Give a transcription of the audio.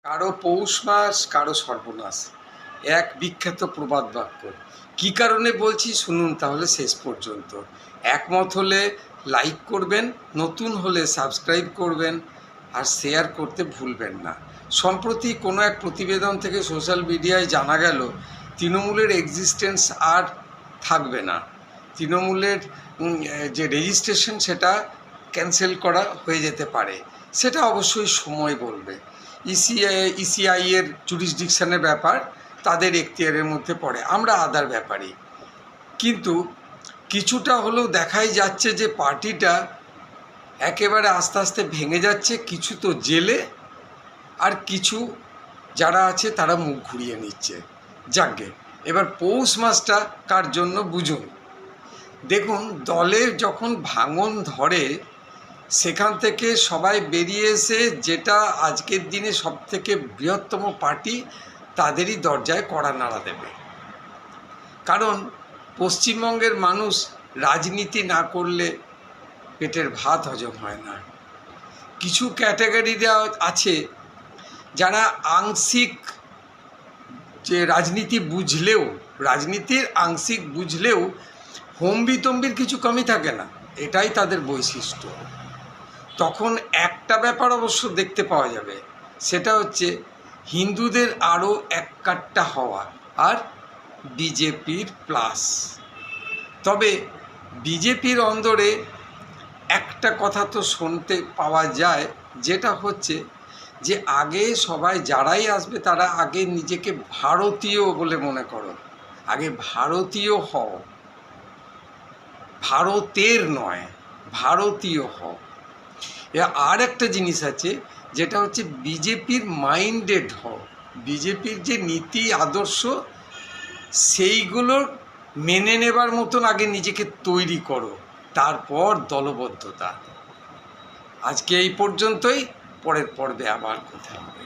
কারো পৌষ মাস কারো সর্বনাশ, এক বিখ্যাত প্রবাদ বাক্য। কী কারণে বলছি শুনুন তাহলে শেষ পর্যন্ত। একমত হলে লাইক করবেন, নতুন হলে সাবস্ক্রাইব করবেন, আর শেয়ার করতে ভুলবেন না। সম্প্রতি কোনো এক প্রতিবেদন থেকে সোশ্যাল মিডিয়ায় জানা গেল তৃণমূলের এক্সিস্টেন্স আর থাকবে না। তৃণমূলের যে রেজিস্ট্রেশন সেটা ক্যান্সেল করা হয়ে যেতে পারে। সেটা অবশ্যই সময় বলবে। ইসিআইয়ের জুরিসডিকশনের ব্যাপার তাদের এখতিয়ারের মধ্যে পড়ে, আমরা আদার ব্যাপারই। কিন্তু কিছুটা হলেও দেখাই যাচ্ছে যে পার্টিটা একেবারে আস্তে আস্তে ভেঙে যাচ্ছে। কিছু তো জেলে, আর কিছু যারা আছে তারা মুখ ঘুরিয়ে নিচ্ছে। যাকগে, এবার পৌষ মাসটা কার জন্য বুঝুন। দেখুন, দলে যখন ভাঙন ধরে সেখান থেকে সবাই বেরিয়ে এসে যেটা আজকের দিনে সবথেকে বৃহত্তম পার্টি তাদেরই দরজায় কড়া নাড়া দেবে। কারণ পশ্চিমবঙ্গের মানুষ রাজনীতি না করলে পেটের ভাত হজম হয় না। কিছু ক্যাটাগরিরা আছে যারা আংশিক যে রাজনীতির আংশিক বুঝলেও হম্বিতম্বির কিছু কমই থাকে না, এটাই তাদের বৈশিষ্ট্য। তখন একটা ব্যাপার অবশ্য দেখতে পাওয়া যাবে, সেটা হচ্ছে হিন্দুদের আরও এক কাট্টা হওয়া আর বিজেপির প্লাস। তবে বিজেপির অন্দরে একটা কথা তো শুনতে পাওয়া যায়, যেটা হচ্ছে যে আগে সবাই যারাই আসবে তারা আগে নিজেকে ভারতীয় বলে মনে করো, আগে ভারতীয় হও, ভারতের নয় ভারতীয় হও। আর একটা জিনিস আছে, যেটা হচ্ছে বিজেপির মাইন্ডেড হও, বিজেপির যে নীতি আদর্শ সেইগুলোর মেনে নেবার মতন আগে নিজেকে তৈরি করো, তারপর দলবদ্ধতা। আজকে এই পর্যন্তই, পরের পর্বে আবার কথা হবে।